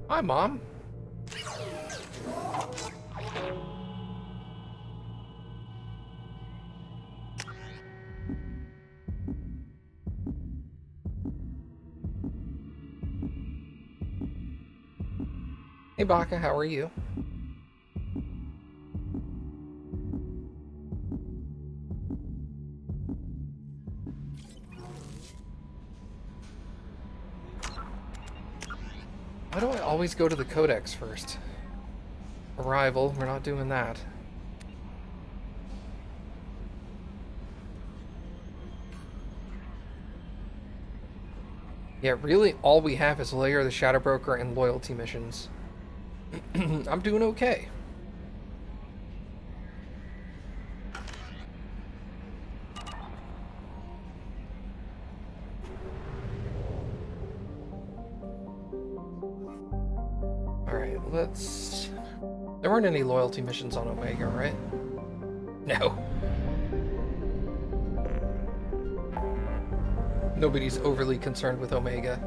Hi, Mom. Hey, Baka, how are you? Why do I always go to the codex first? Arrival, we're not doing that. Yeah, really, all we have is Lair of the Shadow Broker and loyalty missions. I'm doing okay. Alright, let's... There weren't any loyalty missions on Omega, right? No. Nobody's overly concerned with Omega.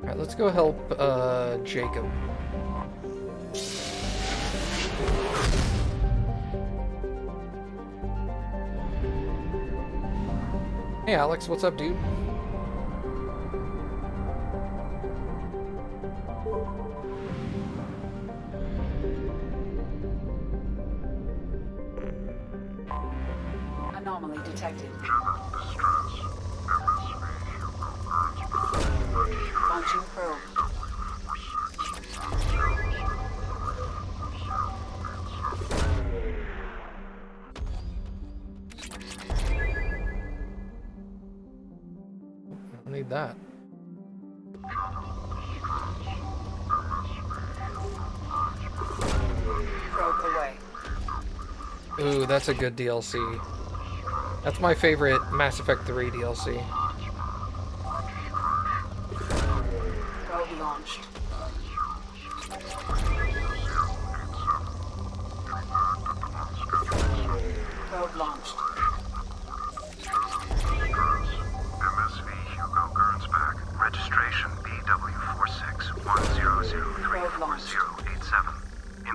Alright, let's go help, Jacob. Hey Alex, what's up, dude? Anomaly detected. Launching probe. I don't need that. Probe away. Ooh, that's a good DLC. That's my favorite Mass Effect 3 DLC. Probe launched. Probe launched. MSV Hugo Gernsback. Registration BW4610034087.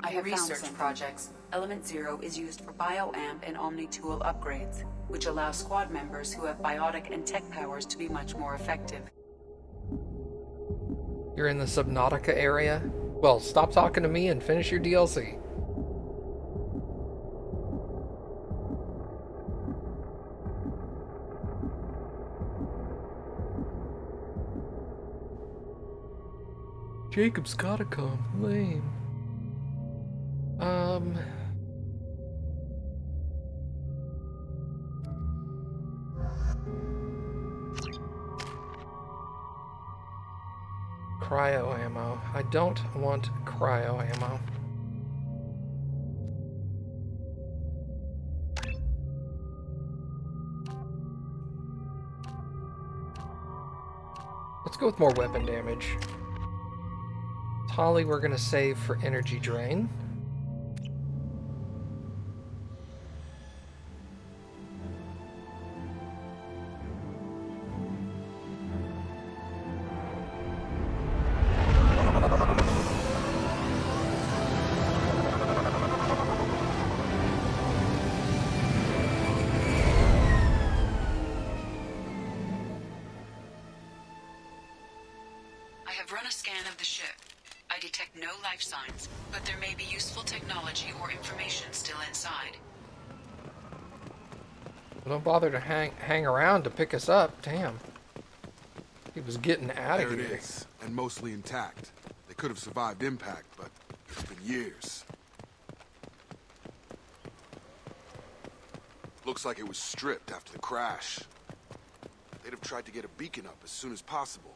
I have research projects. Element 0 is used for bioamp and omni-tool upgrades, which allow squad members who have biotic and tech powers to be much more effective. You're in the Subnautica area? Well, stop talking to me and finish your DLC. Jacob's gotta come. Lame. Cryo ammo. I don't want cryo ammo. Let's go with more weapon damage. Tali we're gonna save for energy drain. I have run a scan of the ship. I detect no life signs, but there may be useful technology or information still inside. Well, don't bother to hang around to pick us up. Damn. He was getting out of here. There it is, and mostly intact. They could have survived impact, but it's been years. Looks like it was stripped after the crash. They'd have tried to get a beacon up as soon as possible.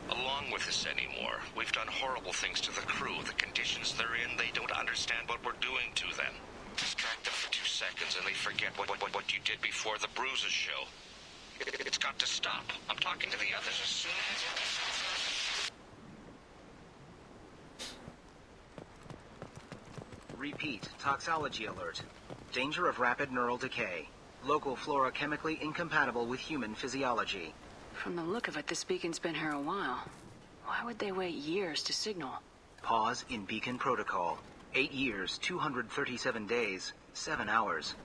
Along with this anymore. We've done horrible things to the crew. The conditions they're in, they don't understand what we're doing to them. Distract them for 2 seconds and they forget what you did before the bruises show. It's got to stop. I'm talking to the others as soon as... Repeat, toxology alert. Danger of rapid neural decay. Local flora chemically incompatible with human physiology. From the look of it, this beacon's been here a while. Why would they wait years to signal? Pause in beacon protocol. 8 years, 237 days, 7 hours.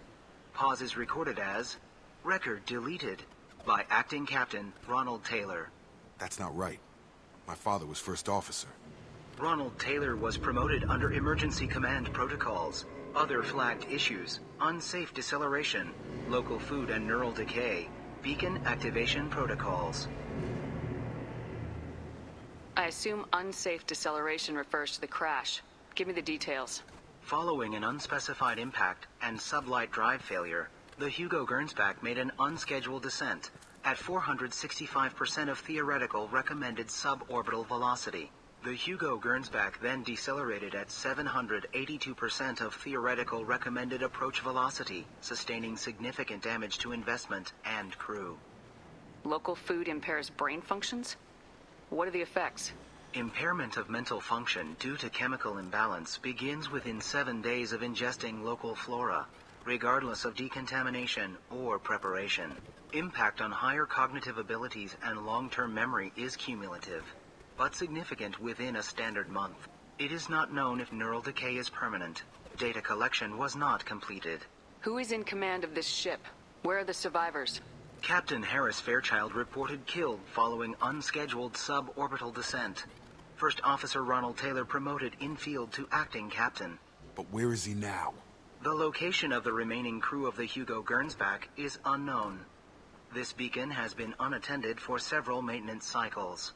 Pause is recorded as record deleted by Acting Captain Ronald Taylor. That's not right. My father was first officer. Ronald Taylor was promoted under emergency command protocols. Other flagged issues: unsafe deceleration, local food and neural decay, beacon activation protocols. I assume unsafe deceleration refers to the crash. Give me the details. Following an unspecified impact and sublight drive failure, the Hugo Gernsback made an unscheduled descent at 465% of theoretical recommended suborbital velocity. The Hugo Gernsback then decelerated at 782% of theoretical recommended approach velocity, sustaining significant damage to investment and crew. Local food impairs brain functions? What are the effects? Impairment of mental function due to chemical imbalance begins within 7 days of ingesting local flora, regardless of decontamination or preparation. Impact on higher cognitive abilities and long-term memory is cumulative, but significant within a standard month. It is not known if neural decay is permanent. Data collection was not completed. Who is in command of this ship? Where are the survivors? Captain Harris Fairchild reported killed following unscheduled suborbital descent. First Officer Ronald Taylor promoted in-field to acting captain. But where is he now? The location of the remaining crew of the Hugo Gernsback is unknown. This beacon has been unattended for several maintenance cycles.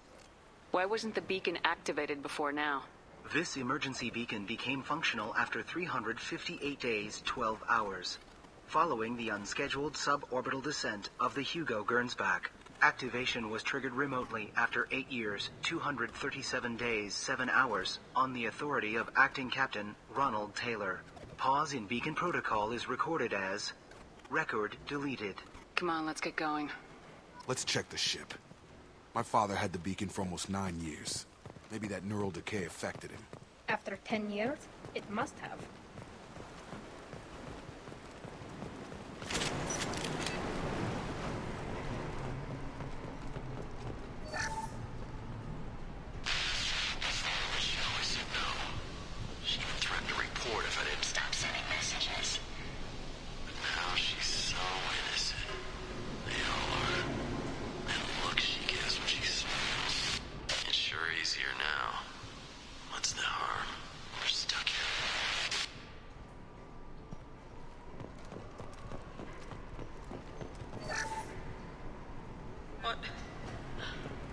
Why wasn't the beacon activated before now? This emergency beacon became functional after 358 days, 12 hours. Following the unscheduled suborbital descent of the Hugo Gernsback, activation was triggered remotely after 8 years, 237 days, 7 hours, on the authority of Acting Captain Ronald Taylor. Pause in beacon protocol is recorded as record deleted. Come on, let's get going. Let's check the ship. My father had the beacon for almost 9 years. Maybe that neural decay affected him. After 10 years, it must have.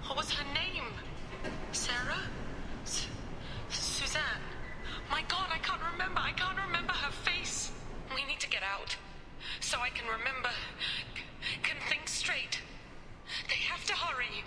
What was her name? Sarah? Suzanne? My God, I can't remember. I can't remember her face. We need to get out. So I can remember. Can think straight. They have to hurry.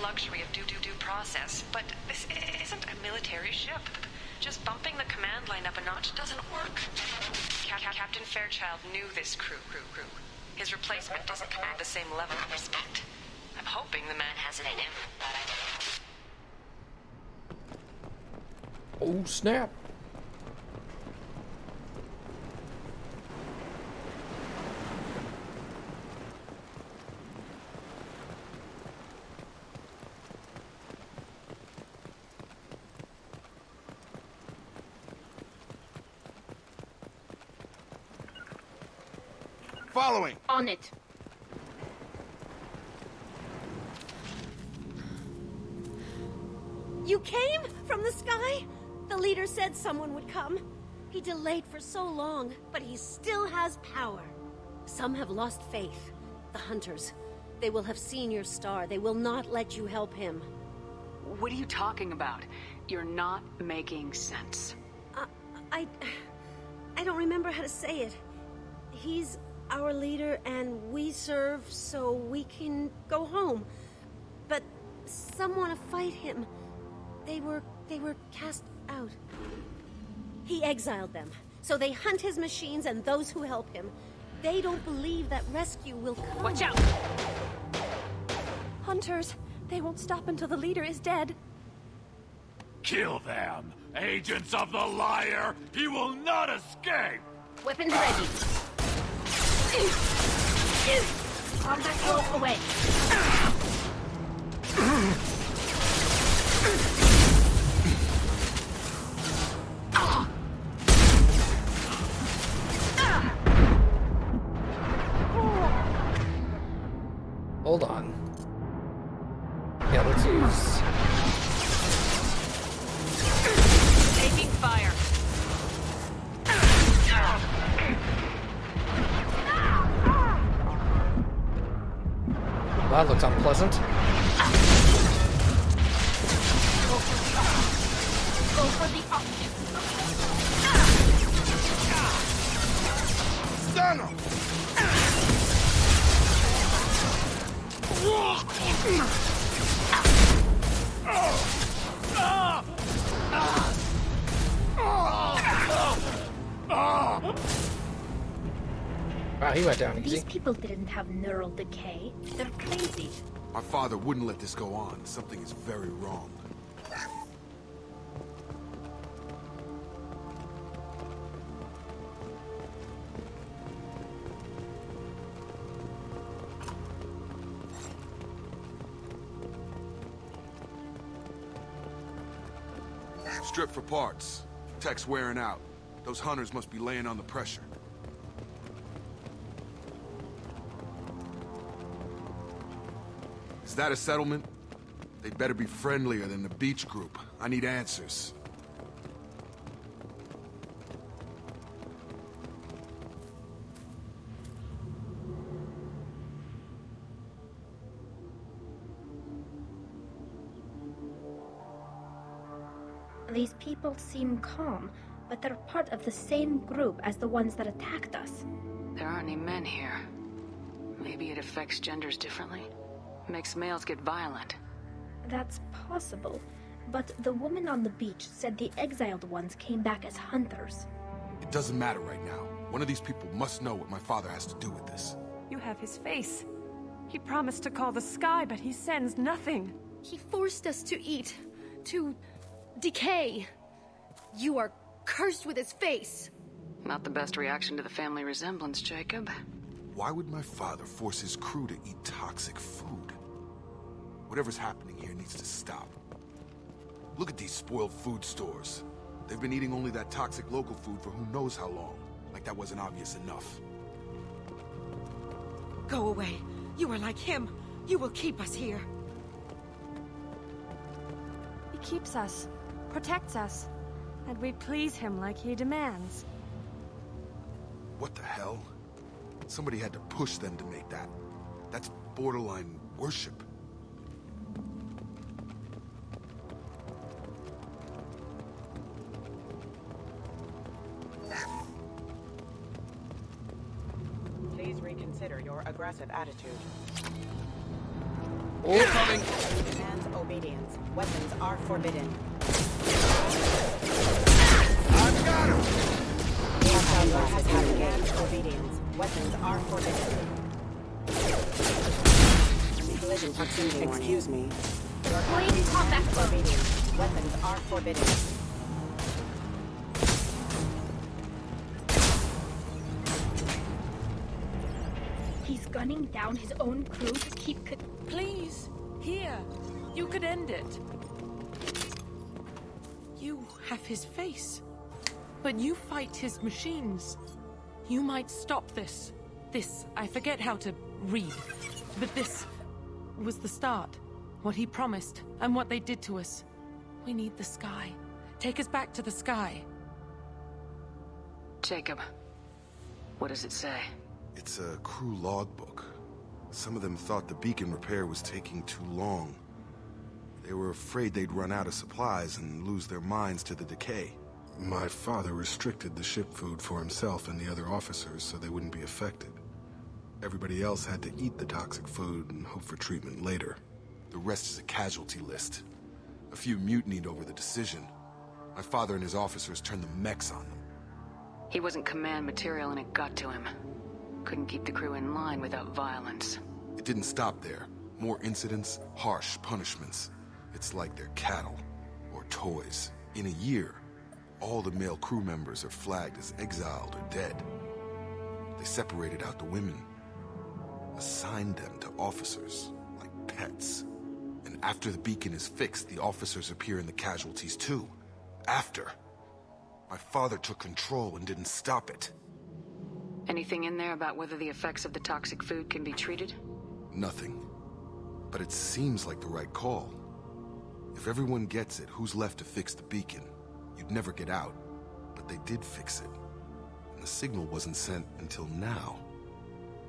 Luxury of due process, but this isn't a military ship. Just bumping the command line up a notch doesn't work. Captain Fairchild knew this crew. His replacement doesn't command the same level of respect. I'm hoping the man has it in him, but Oh, snap. Following! On it. You came? From the sky? The leader said someone would come. He delayed for so long, but he still has power. Some have lost faith. The hunters. They will have seen your star. They will not let you help him. What are you talking about? You're not making sense. I don't remember how to say it. our leader and we serve so we can go home. But some want to fight him. They were cast out. He exiled them, so they hunt his machines and those who help him. They don't believe that rescue will come. Watch out! Hunters, they won't stop until the leader is dead. Kill them! Agents of the liar! He will not escape! Weapons ready. Combat roll away. Hold on. Yeah, let's use... Taking fire. That looks unpleasant. Go for the option. Stun him! Wow, he went down easy. These people didn't have neural decay. They're crazy. My father wouldn't let this go on. Something is very wrong. Strip for parts. Tech's wearing out. Those hunters must be laying on the pressure. Is that a settlement? They'd better be friendlier than the beach group. I need answers. These people seem calm, but they're part of the same group as the ones that attacked us. There aren't any men here. Maybe it affects genders differently. Makes males get violent. That's possible, but the woman on the beach said the exiled ones came back as hunters. It doesn't matter right now. One of these people must know what my father has to do with this. You have his face. He promised to call the sky, but he sends nothing. He forced us to eat, to decay. You are cursed with his face. Not the best reaction to the family resemblance, Jacob. Why would my father force his crew to eat toxic food? Whatever's happening here needs to stop. Look at these spoiled food stores. They've been eating only that toxic local food for who knows how long. Like that wasn't obvious enough. Go away. You are like him. You will keep us here. He keeps us, protects us, and we please him like he demands. What the hell? Somebody had to push them to make that. That's borderline worship. Please reconsider your aggressive attitude. Incoming! Demands obedience. Weapons are forbidden. I've got him! Hostile has demands obedience. Weapons are forbidden. Collision proximity warning. Excuse me. Deploying combat mode. Obedience. Weapons are forbidden. He's gunning down his own crew to keep... Please, here. You could end it. You have his face. But you fight his machines. You might stop this. This, I forget how to read. But this was the start. What he promised, and what they did to us. We need the sky. Take us back to the sky. Jacob, what does it say? It's a crew logbook. Some of them thought the beacon repair was taking too long. They were afraid they'd run out of supplies and lose their minds to the decay. My father restricted the ship food for himself and the other officers so they wouldn't be affected. Everybody else had to eat the toxic food and hope for treatment later. The rest is a casualty list. A few mutinied over the decision. My father and his officers turned the mechs on them. He wasn't command material and it got to him. Couldn't keep the crew in line without violence. It didn't stop there. More incidents, harsh punishments. It's like they're cattle or toys. In a year, all the male crew members are flagged as exiled or dead. They separated out the women, assigned them to officers like pets. And after the beacon is fixed, the officers appear in the casualties too. After. My father took control and didn't stop it. Anything in there about whether the effects of the toxic food can be treated? Nothing. But it seems like the right call. If everyone gets it, who's left to fix the beacon? You'd never get out. But they did fix it. And the signal wasn't sent until now.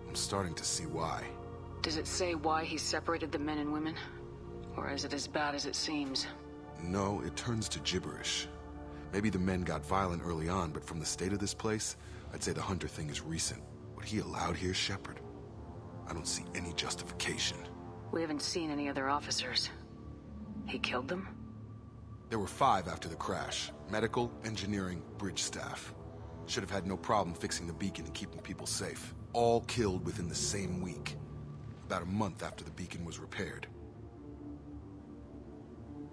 I'm starting to see why. Does it say why he separated the men and women? Or is it as bad as it seems? No, it turns to gibberish. Maybe the men got violent early on, but from the state of this place, I'd say the Hunter thing is recent. What he allowed here, Shepard? I don't see any justification. We haven't seen any other officers. He killed them? There were 5 after the crash. Medical, engineering, bridge staff. Should have had no problem fixing the beacon and keeping people safe. All killed within the same week. About a month after the beacon was repaired.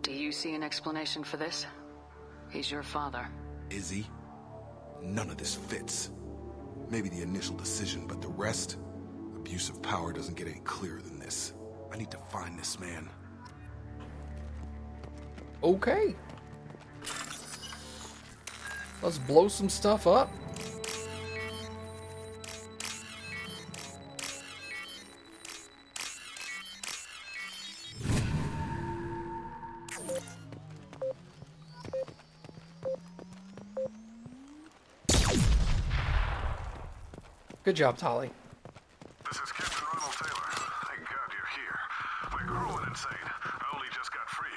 Do you see an explanation for this? He's your father. Is he? None of this fits. Maybe the initial decision, but the rest? Abuse of power doesn't get any clearer than this. I need to find this man. Okay. Let's blow some stuff up. Good job, Tolly. This is Captain Ronald Taylor. Thank God you're here. My crew went insane. I only just got free.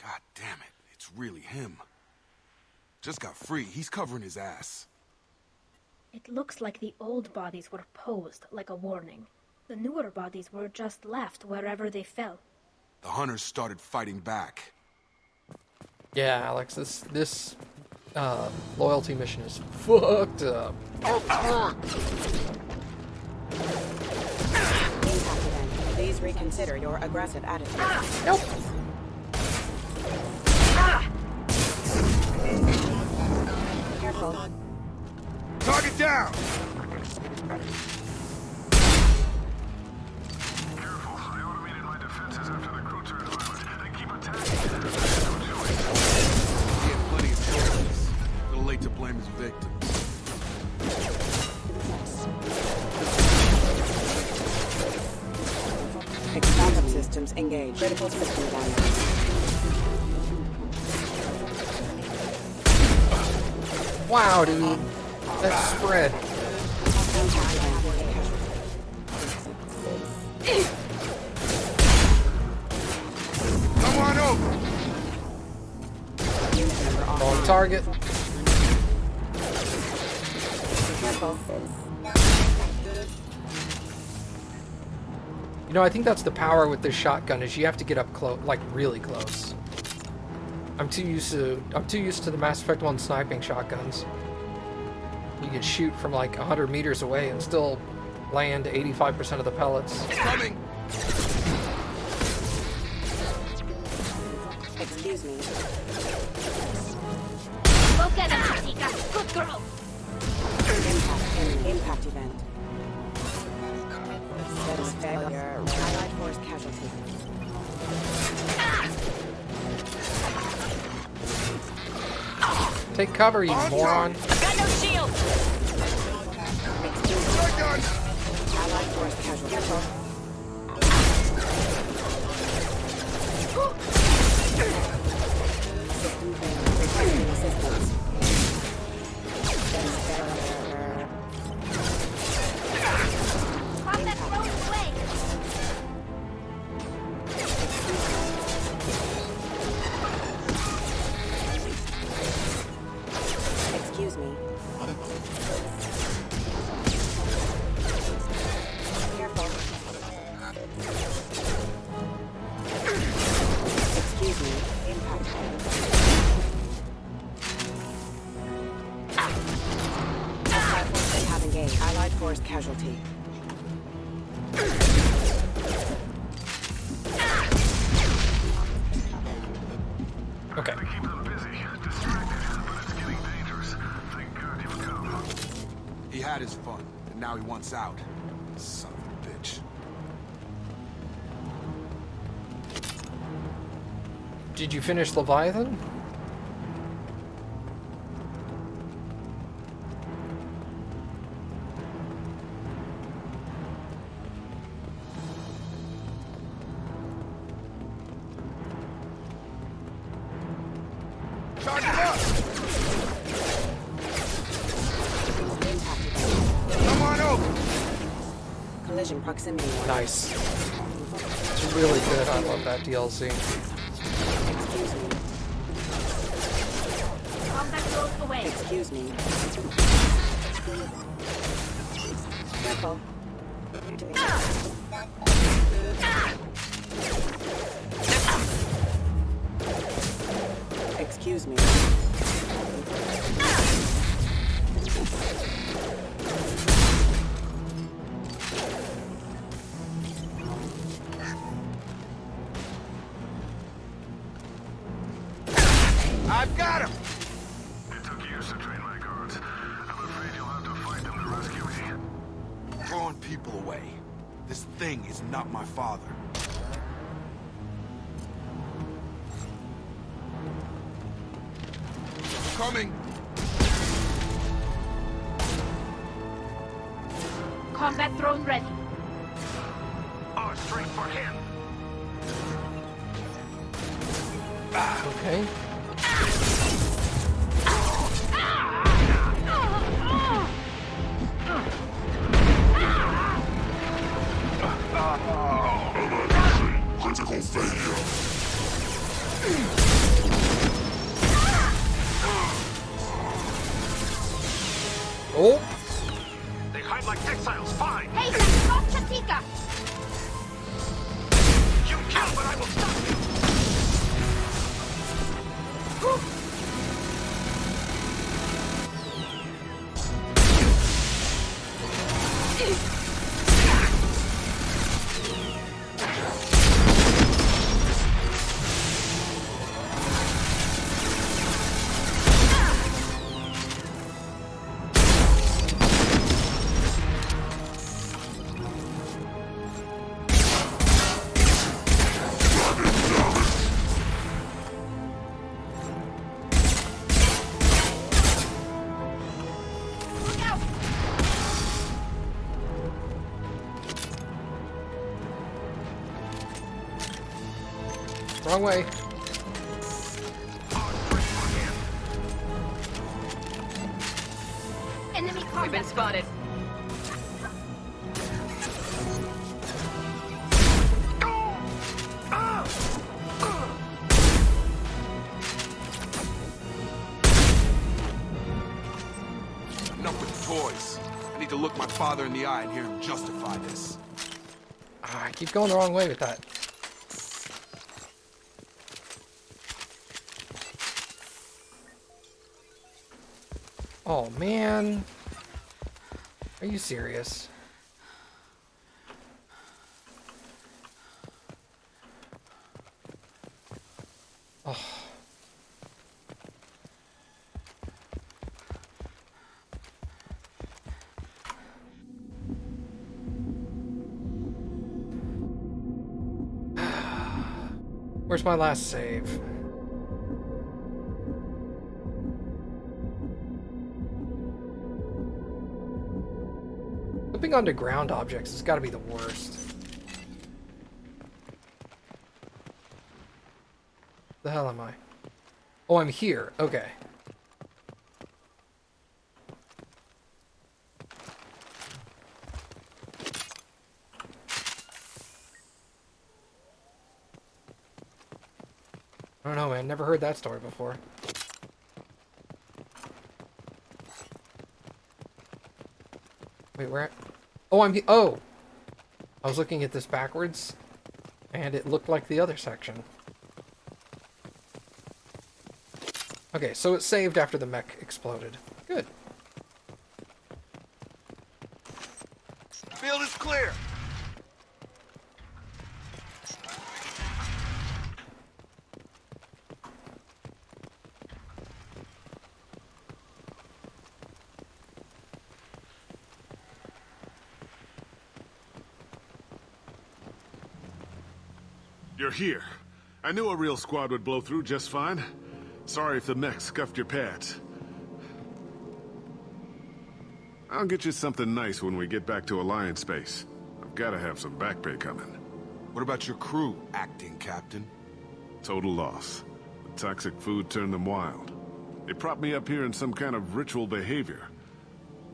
God damn it. It's really him. Just got free. He's covering his ass. It looks like the old bodies were posed like a warning. The newer bodies were just left wherever they fell. The hunters started fighting back. Yeah, Alex, this loyalty mission is fucked up. Please reconsider your aggressive attitude. Nope. Careful. Target down! Careful. I automated my defenses after the crew turned violent. They keep attacking. Don't do it. He had plenty of choices. A little late to blame his victims. Backup systems engaged. Critical system damage. Wow, dude. That spread. Come on over! Wrong target. Careful. You know, I think that's the power with this shotgun is you have to get up close, like really close. I'm too used to the Mass Effect 1 sniping shotguns. You can shoot from like 100 meters away and still land 85% of the pellets. Coming! Excuse me. Go get him, Tika. Good girl. Impact event. Status failure. Allied force casualty. Take cover, you moron. Got no shield! Allied force casualty. Requesting assistance. Status failure. Pop that rope away. Excuse me. Allied force casualty. Okay. To keep them busy, distracted, but it's getting dangerous. Thank God you've come. He had his fun, and now he wants out. Son of a bitch. Did you finish Leviathan? Charge him up! Come on over! Collision proximity. Nice. It's really good. I love that DLC. Excuse me. Combat goes away. Excuse me. Careful. Excuse me. I've got him! It took years to train my guards. I'm afraid you'll have to fight them to rescue me. Throwing people away. This thing is not my father. Coming! Combat drone ready. Our strength for him. Okay. Critical failure. Oh! They hide like exiles. Fine. Hey, stop Chatika! You kill, but I will stop you. Wrong way. Enemy We've combat. been spotted. Enough with the toys. I need to look my father in the eye and hear him justify this. Ah, I keep going the wrong way with that. Oh, man. Are you serious? Oh. Where's my last save? Flipping onto ground objects has got to be the worst. The hell am I? Oh, I'm here. Okay. I don't know, man. Never heard that story before. Wait, where? Oh, oh! I was looking at this backwards, and it looked like the other section. Okay, so it saved after the mech exploded. Good. Field is clear. You're here. I knew a real squad would blow through just fine. Sorry if the mech scuffed your pads. I'll get you something nice when we get back to Alliance space. I've gotta have some back pay coming. What about your crew, acting captain? Total loss. The toxic food turned them wild. They propped me up here in some kind of ritual behavior.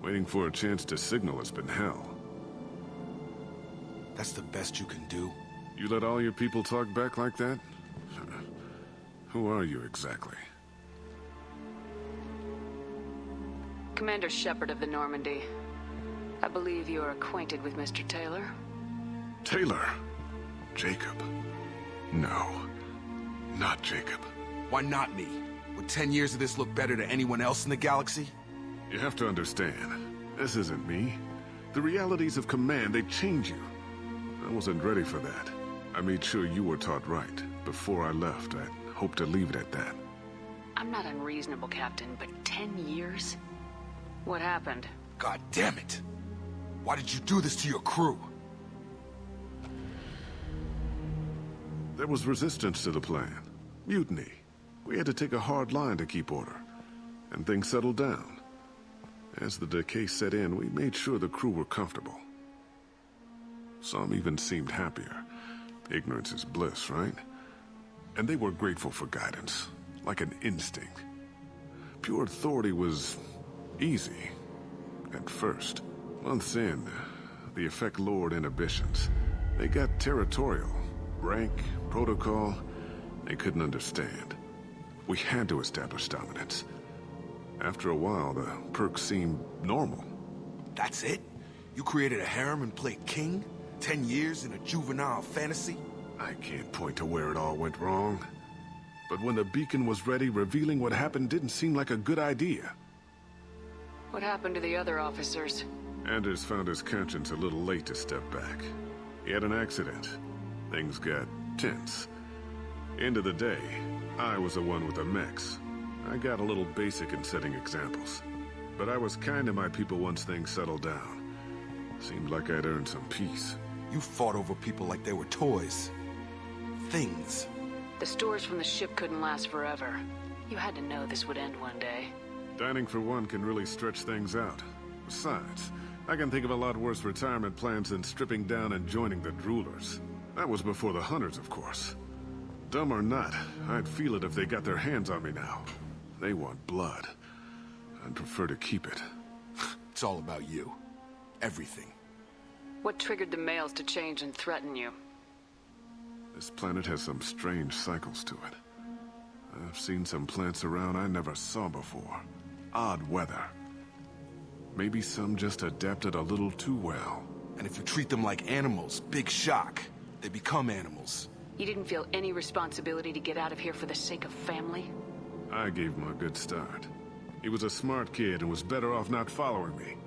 Waiting for a chance to signal has been hell. That's the best you can do? You let all your people talk back like that? Who are you exactly? Commander Shepard of the Normandy. I believe you are acquainted with Mr. Taylor. Taylor? Jacob? No. Not Jacob. Why not me? Would 10 years of this look better to anyone else in the galaxy? You have to understand, this isn't me. The realities of command, they change you. I wasn't ready for that. I made sure you were taught right. Before I left, I hoped to leave it at that. I'm not unreasonable, Captain, but 10 years? What happened? God damn it! Why did you do this to your crew? There was resistance to the plan. Mutiny. We had to take a hard line to keep order. And things settled down. As the decay set in, we made sure the crew were comfortable. Some even seemed happier. Ignorance is bliss, right? And they were grateful for guidance, like an instinct. Pure authority was easy, at first. Months in, the effect lowered inhibitions. They got territorial. Rank, protocol, they couldn't understand. We had to establish dominance. After a while, the perks seemed normal. That's it? You created a harem and played king? 10 years in a juvenile fantasy? I can't point to where it all went wrong. But when the beacon was ready, revealing what happened didn't seem like a good idea. What happened to the other officers? Anders found his conscience a little late to step back. He had an accident. Things got tense. End of the day, I was the one with the mechs. I got a little basic in setting examples. But I was kind to my people once things settled down. Seemed like I'd earned some peace. You fought over people like they were toys. Things. The stores from the ship couldn't last forever. You had to know this would end one day. Dining for one can really stretch things out. Besides, I can think of a lot worse retirement plans than stripping down and joining the droolers. That was before the hunters, of course. Dumb or not, I'd feel it if they got their hands on me now. They want blood. I'd prefer to keep it. It's all about you. Everything. What triggered the males to change and threaten you? This planet has some strange cycles to it. I've seen some plants around I never saw before. Odd weather. Maybe some just adapted a little too well. And if you treat them like animals, big shock. They become animals. You didn't feel any responsibility to get out of here for the sake of family? I gave him a good start. He was a smart kid and was better off not following me.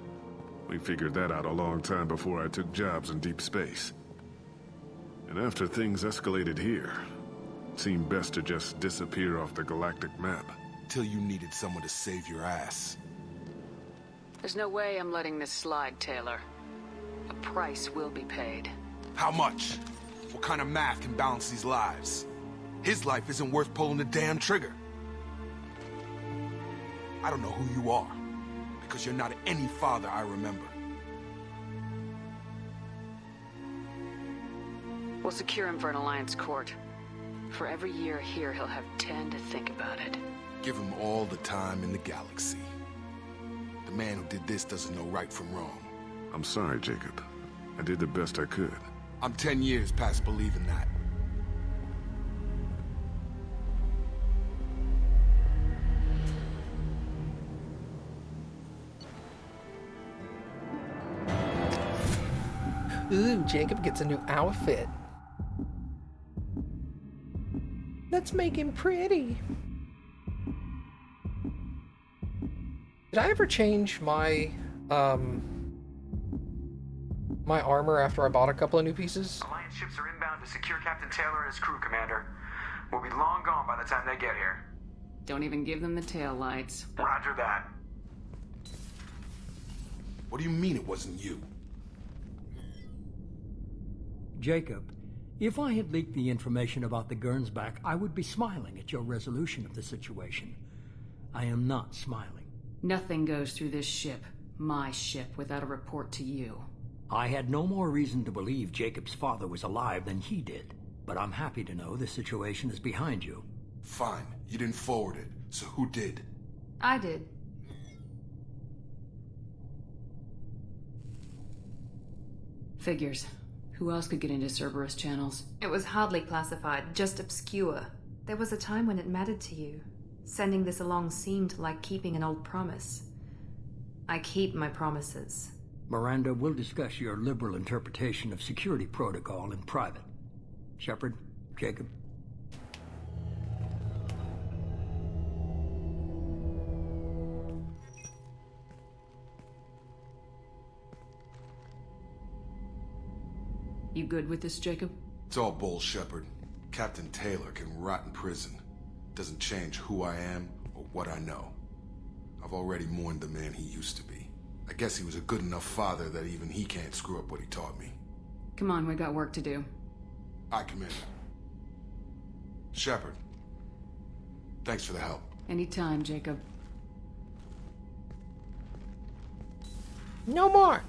We figured that out a long time before I took jobs in deep space. And after things escalated here, it seemed best to just disappear off the galactic map. Till you needed someone to save your ass. There's no way I'm letting this slide, Taylor. A price will be paid. How much? What kind of math can balance these lives? His life isn't worth pulling the damn trigger. I don't know who you are, because you're not any father I remember. We'll secure him for an Alliance court. For every year here, he'll have 10 to think about it. Give him all the time in the galaxy. The man who did this doesn't know right from wrong. I'm sorry, Jacob. I did the best I could. I'm 10 years past believing that. Ooh, Jacob gets a new outfit. Let's make him pretty. Did I ever change my my armor after I bought a couple of new pieces? Alliance ships are inbound to secure Captain Taylor and his crew, Commander. We'll be long gone by the time they get here. Don't even give them the tail lights. Roger that. What do you mean it wasn't you? Jacob, if I had leaked the information about the Gernsback, I would be smiling at your resolution of the situation. I am not smiling. Nothing goes through this ship, my ship, without a report to you. I had no more reason to believe Jacob's father was alive than he did, but I'm happy to know the situation is behind you. Fine, you didn't forward it, so who did? I did. Figures. Who else could get into Cerberus channels? It was hardly classified, just obscure. There was a time when it mattered to you. Sending this along seemed like keeping an old promise. I keep my promises. Miranda, we'll discuss your liberal interpretation of security protocol in private. Shepard, Jacob. You good with this, Jacob? It's all bull, Shepard. Captain Taylor can rot in prison. Doesn't change who I am or what I know. I've already mourned the man he used to be. I guess he was a good enough father that even he can't screw up what he taught me. Come on, we got work to do. I commit. Shepard. Thanks for the help. Anytime, Jacob. No more!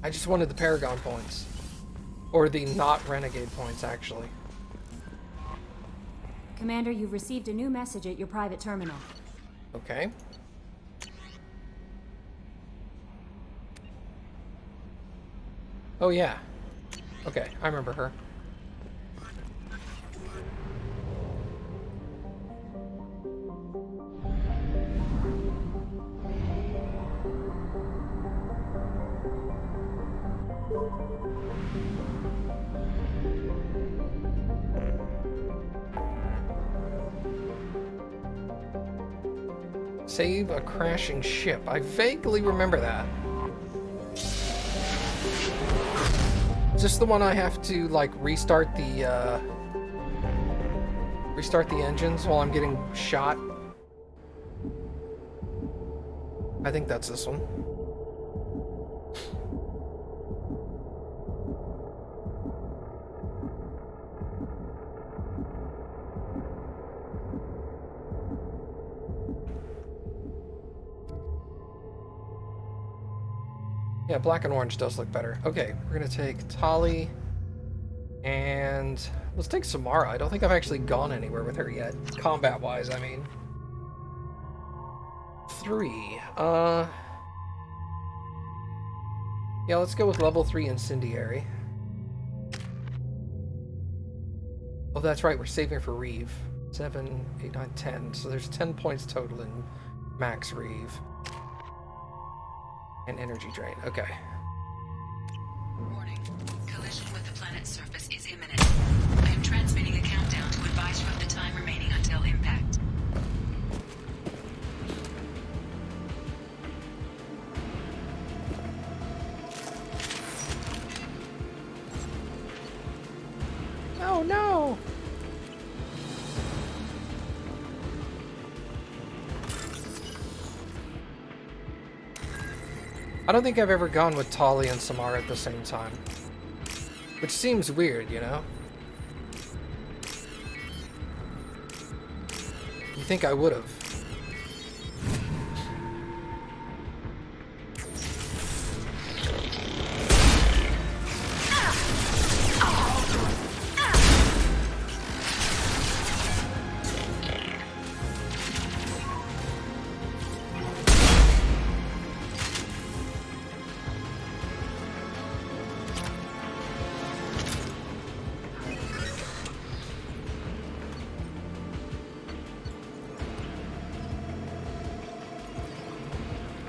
I just wanted the Paragon points. Or the not Renegade points, actually. Commander, you've received a new message at your private terminal. Okay. Oh yeah. Okay, I remember her. Save a crashing ship. I vaguely remember that. Is this the one I have to, like, restart the engines while I'm getting shot? I think that's this one. Yeah, black and orange does look better. Okay, we're gonna take Tali, and let's take Samara. I don't think I've actually gone anywhere with her yet, combat-wise, I mean. 3. Yeah, let's go with level 3 Incendiary. Oh, that's right, we're saving for Reeve. 7, 8, 9, 10. So there's 10 points total in max Reeve. And energy drain, okay. Warning. Collision with the planet's surface is imminent. I am transmitting a countdown to advise you of the time remaining until impact. Oh no! I don't think I've ever gone with Tali and Samara at the same time. Which seems weird, you know? You think I would've.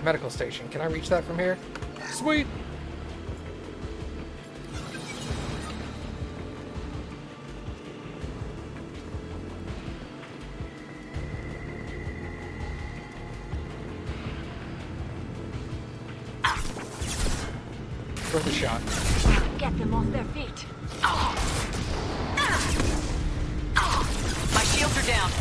Medical station. Can I reach that from here? Sweet! worth a shot. Get them off their feet. My shields are down.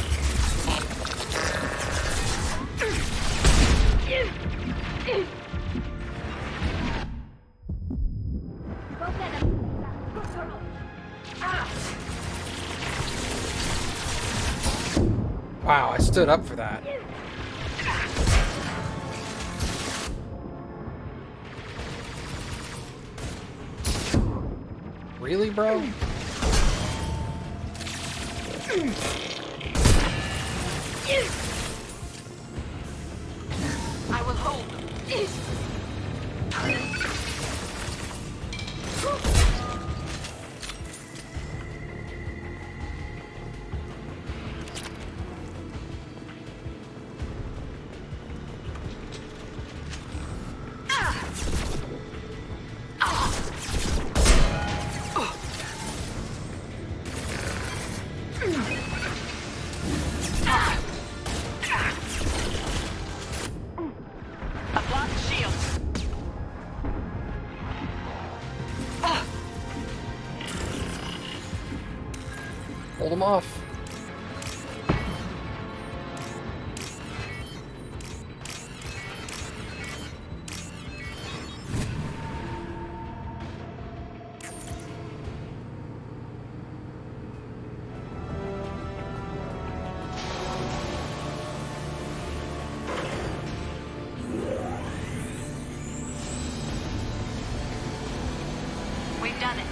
Wow, I stood up for that. Really, bro? I will hold. A blocked shield. Hold him off. We've done it.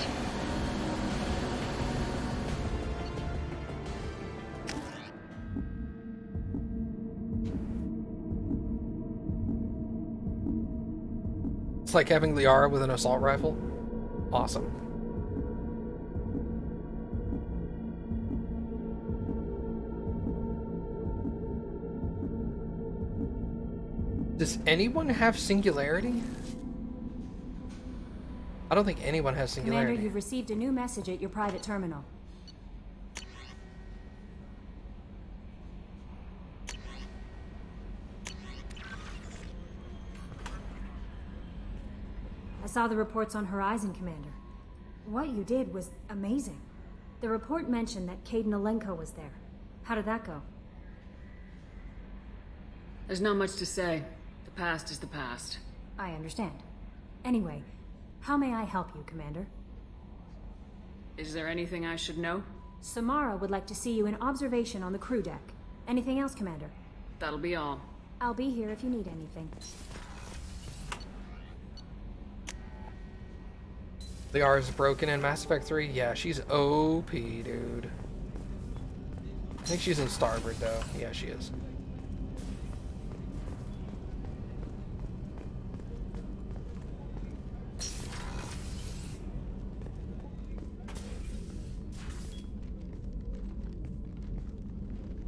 It's like having Liara with an assault rifle. Awesome. Does anyone have singularity? I don't think anyone has singularity. Commander, you've received a new message at your private terminal. I saw the reports on Horizon, Commander. What you did was amazing. The report mentioned that Caden Alenko was there. How did that go? There's not much to say. The past is the past. I understand. Anyway, how may I help you, Commander? Is there anything I should know? Samara would like to see you in observation on the crew deck. Anything else, Commander? That'll be all. I'll be here if you need anything. Liara's broken in Mass Effect 3? Yeah, she's OP, dude. I think she's in Starboard, though. Yeah, she is.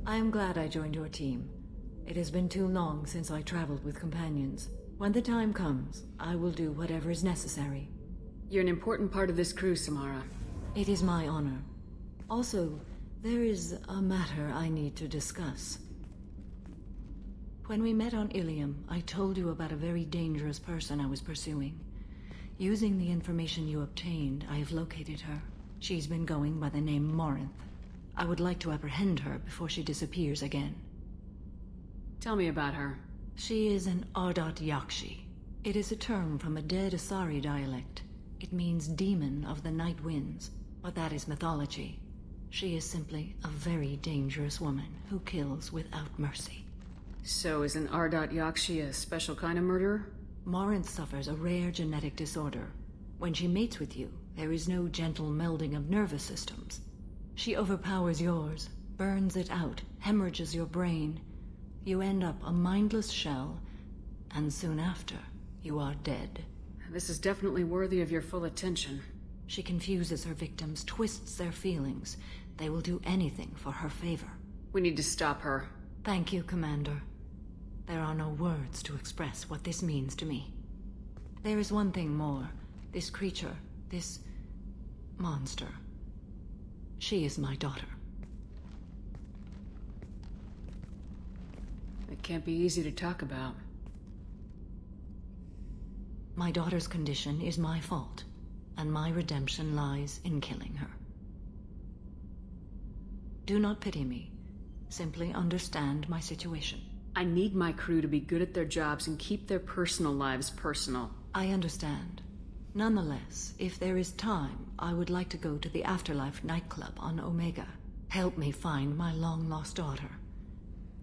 I am glad I joined your team. It has been too long since I traveled with companions. When the time comes, I will do whatever is necessary. You're an important part of this crew, Samara. It is my honor. Also, there is a matter I need to discuss. When we met on Ilium, I told you about a very dangerous person I was pursuing. Using the information you obtained, I have located her. She's been going by the name Morinth. I would like to apprehend her before she disappears again. Tell me about her. She is an Ardot Yakshi. It is a term from a dead Asari dialect. It means demon of the night winds, but that is mythology. She is simply a very dangerous woman who kills without mercy. So is an Ardot Yakshi a special kind of murderer? Morinth suffers a rare genetic disorder. When she mates with you, there is no gentle melding of nervous systems. She overpowers yours, burns it out, hemorrhages your brain. You end up a mindless shell, and soon after, you are dead. This is definitely worthy of your full attention. She confuses her victims, twists their feelings. They will do anything for her favor. We need to stop her. Thank you, Commander. There are no words to express what this means to me. There is one thing more. This creature, this monster. She is my daughter. It can't be easy to talk about. My daughter's condition is my fault, and my redemption lies in killing her. Do not pity me. Simply understand my situation. I need my crew to be good at their jobs and keep their personal lives personal. I understand. Nonetheless, if there is time, I would like to go to the Afterlife nightclub on Omega. Help me find my long-lost daughter,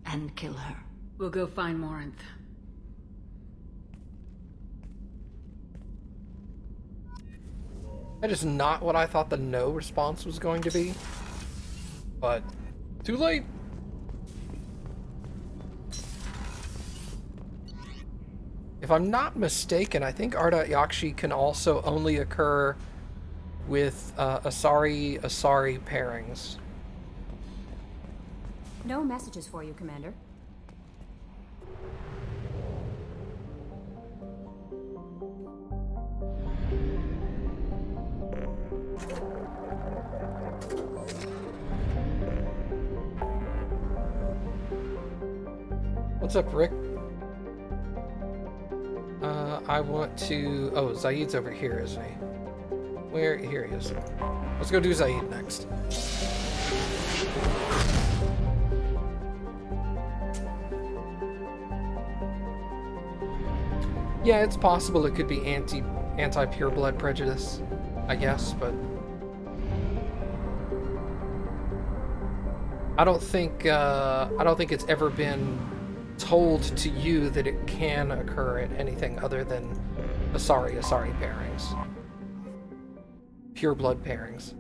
and kill her. We'll go find Morinth. That is not what I thought the no response was going to be. But, too late! If I'm not mistaken, I think R.Yakshi can also only occur with Asari pairings. No messages for you, Commander. What's up, Rick? I want to... Oh, Zaid's over here, isn't he? Where? Here he is. Let's go do Zaid next. Yeah, it's possible it could be anti-pure blood prejudice, I guess, but I don't think it's ever been told to you that it can occur at anything other than Asari pairings. Pure blood pairings.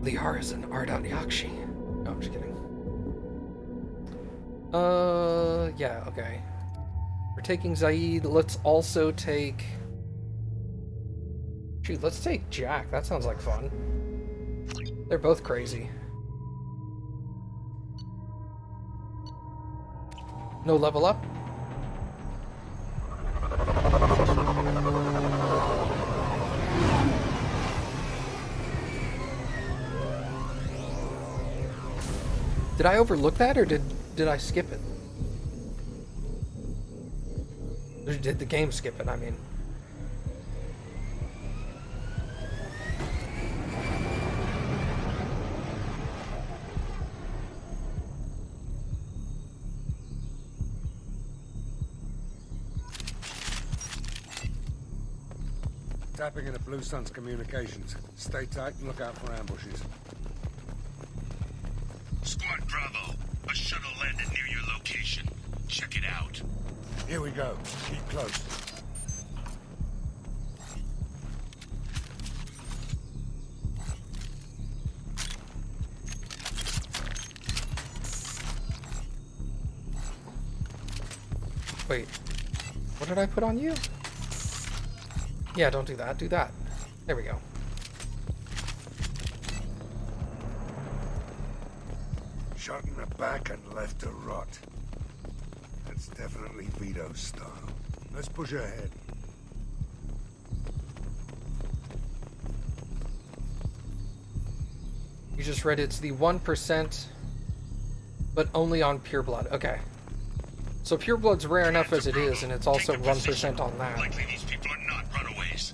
Liar is an R.Yakshi. No, I'm just kidding. Yeah, okay. We're taking Zaid. Let's also take... Shoot, let's take Jack. That sounds like fun. They're both crazy. No level up? Did I overlook that, or did I skip it? Or did the game skip it, I mean? Tapping into Blue Sun's communications. Stay tight and look out for ambushes. Squad Bravo, a shuttle landed near your location. Check it out. Here we go. Keep close. Wait, what did I put on you? Yeah, don't do that. Do that. There we go. Shot in the back and left to rot. That's definitely Vito's style. Let's push ahead. You just read it's the 1%, but only on pure blood. Okay. So pure blood's rare enough as it is, and it's also 1% on that. Likely these people are not runaways.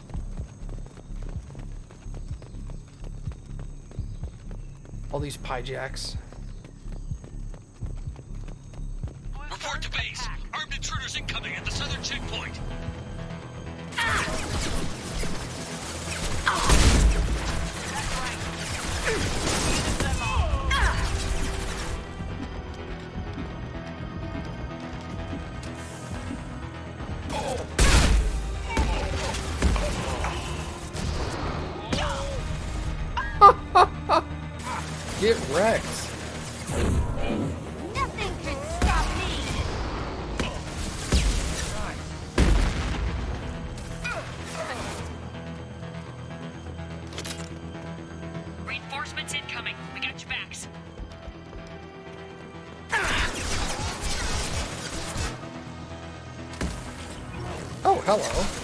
All these pyjacks. Report to base. Armed intruders incoming at the southern checkpoint. Get wrecked. Nothing can stop me. Reinforcements incoming. We got your backs. Oh, hello.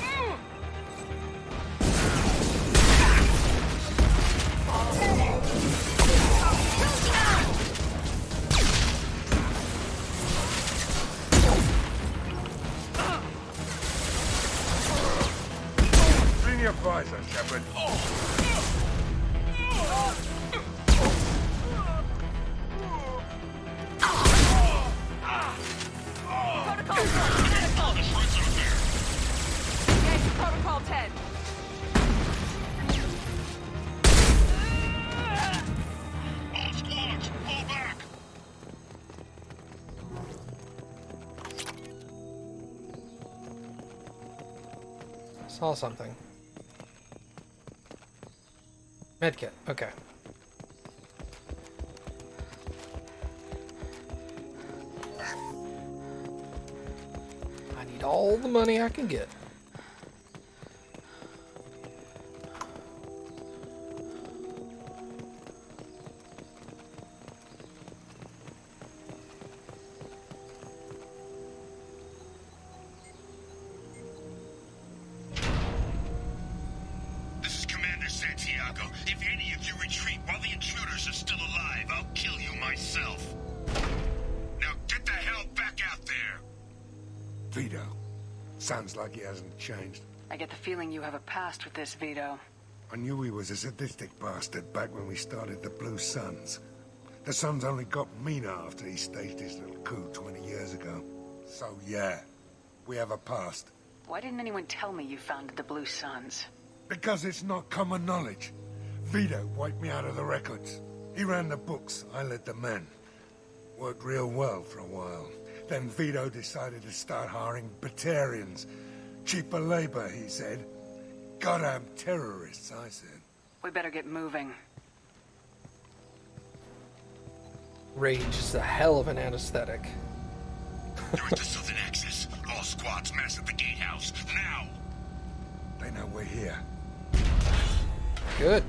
your visor, Shepard. Protocol 4, medical! Engage Protocol 10. All squads, fall back! Saw something. Medkit, okay. I need all the money I can get. This is Commander Santiago. If any of you retreat while the intruders are still alive, I'll kill you myself. Now get the hell back out there! Vito. Sounds like he hasn't changed. I get the feeling you have a past with this, Vito. I knew he was a sadistic bastard back when we started the Blue Suns. The Suns only got meaner after he staged his little coup 20 years ago. So yeah, we have a past. Why didn't anyone tell me you founded the Blue Suns? Because it's not common knowledge. Vito wiped me out of the records. He ran the books, I led the men. Worked real well for a while. Then Vito decided to start hiring Batarians. Cheaper labor, he said. Goddamn terrorists, I said. We better get moving. Rage is a hell of an anesthetic. You're at the southern axis. All squads mass at the gatehouse, now! They know we're here. Good.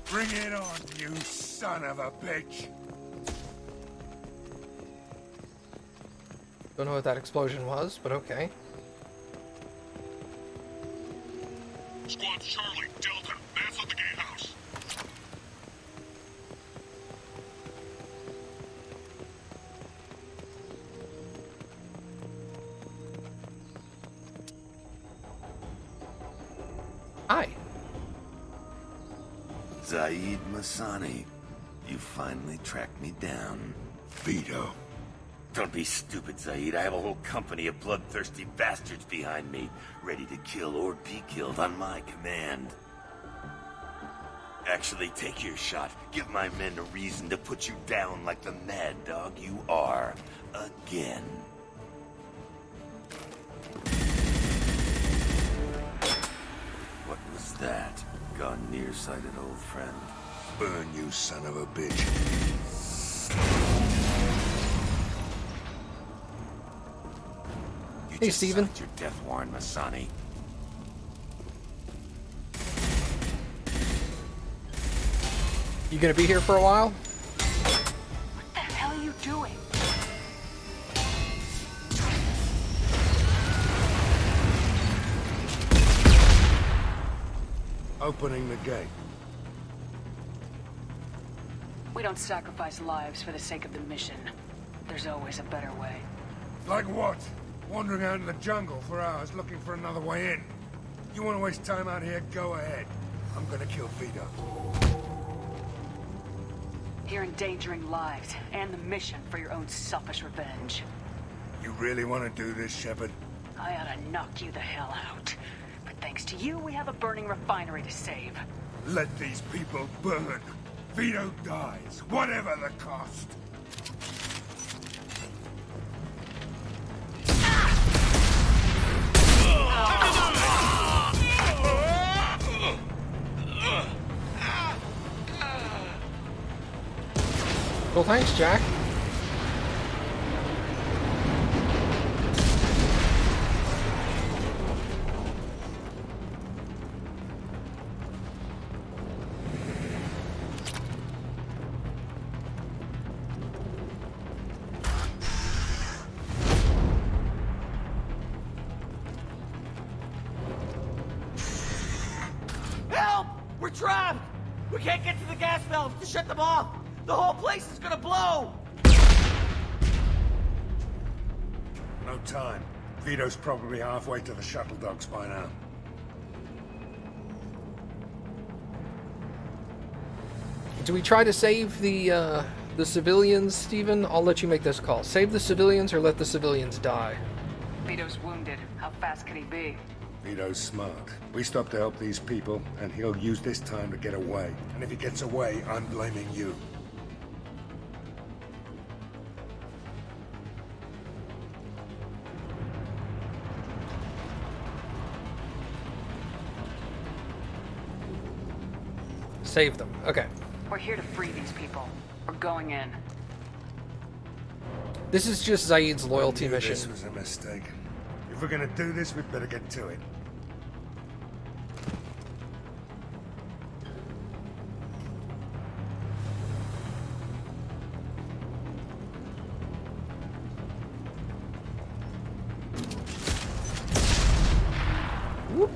Bring it on, you son of a bitch! Don't know what that explosion was, but okay. Squad Charlie, Delta, mass at the gatehouse. Hi. Zaid Masani, you finally tracked me down. Vito. Don't be stupid, Zaid. I have a whole company of bloodthirsty bastards behind me, ready to kill or be killed on my command. Actually, take your shot. Give my men a reason to put you down like the mad dog you are. Again. What was that? Gone nearsighted, old friend. Burn, you son of a bitch. Hey, Steven. Your death warrant, Masani. You gonna be here for a while? What the hell are you doing? Opening the gate. We don't sacrifice lives for the sake of the mission. There's always a better way. Like what? Wandering out in the jungle for hours looking for another way in. You want to waste time out here? Go ahead. I'm gonna kill Vito. You're endangering lives and the mission for your own selfish revenge. You really want to do this, Shepard? I ought to knock you the hell out. But thanks to you, we have a burning refinery to save. Let these people burn. Vito dies, whatever the cost. Well, thanks, Jack. Help! We're trapped! We can't get to the gas valves to shut them off! The whole place is gonna blow! No time. Vito's probably halfway to the shuttle docks by now. Do we try to save the civilians, Steven? I'll let you make this call. Save the civilians or let the civilians die? Vito's wounded. How fast can he be? Vito's smart. We stop to help these people, and he'll use this time to get away. And if he gets away, I'm blaming you. Save them. Okay. We're here to free these people. We're going in. This is just Zaid's loyalty mission. This was a mistake. If we're gonna do this, we'd better get to it. Whoop.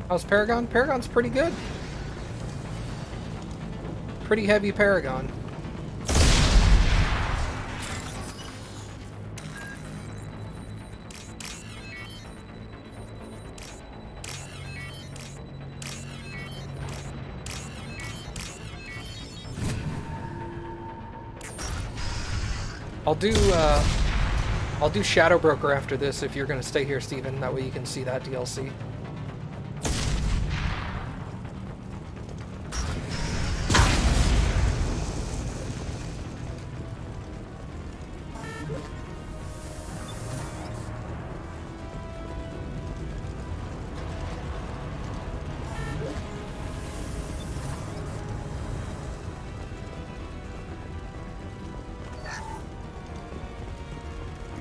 How's Paragon? Paragon's pretty good. Pretty heavy Paragon. I'll do Shadow Broker after this if you're gonna stay here, Steven. That way you can see that DLC.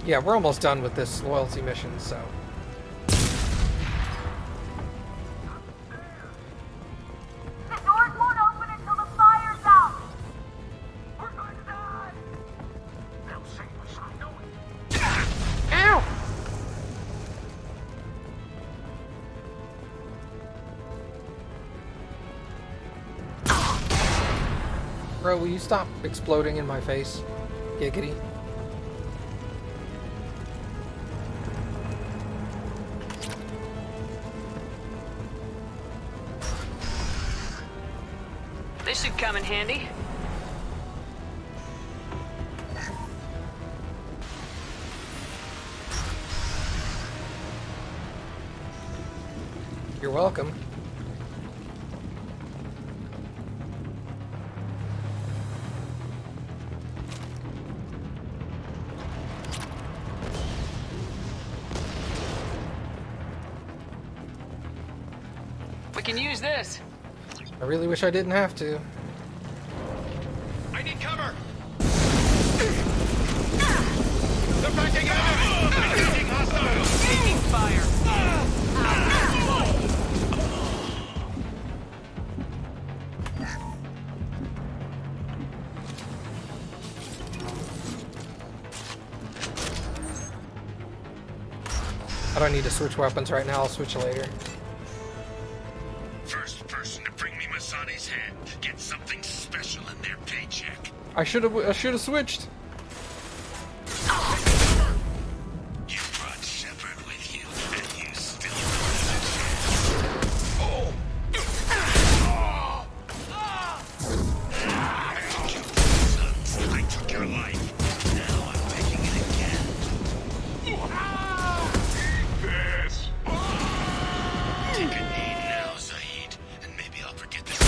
Yeah, we're almost done with this loyalty mission, so... The doors won't open until the fire's out! We're going to die! They'll save us, I know it. Ow! Bro, will you stop exploding in my face? Giggity. This should come in handy. You're welcome. We can use this. I really wish I didn't have to. I need cover! They're backing out! Engaging hostiles! Taking fire! I don't need to switch weapons right now, I'll switch later. First person to bring me Masani's head gets something special in their paycheck. I should have switched. You brought Shepard with you, and you still don't I took your life. Now I'm taking it again. This. Take a knee now, Zaid, and maybe I'll forget this.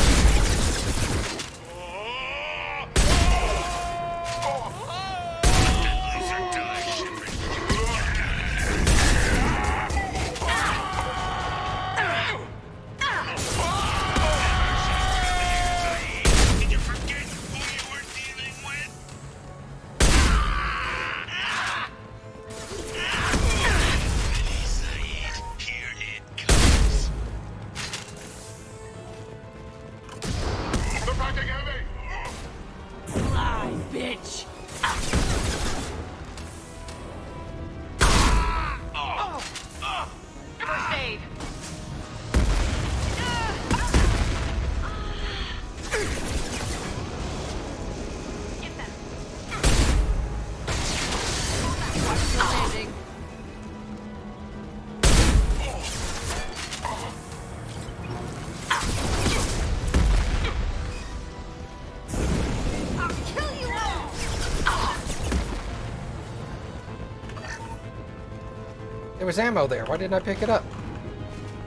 There was ammo there. Why didn't I pick it up?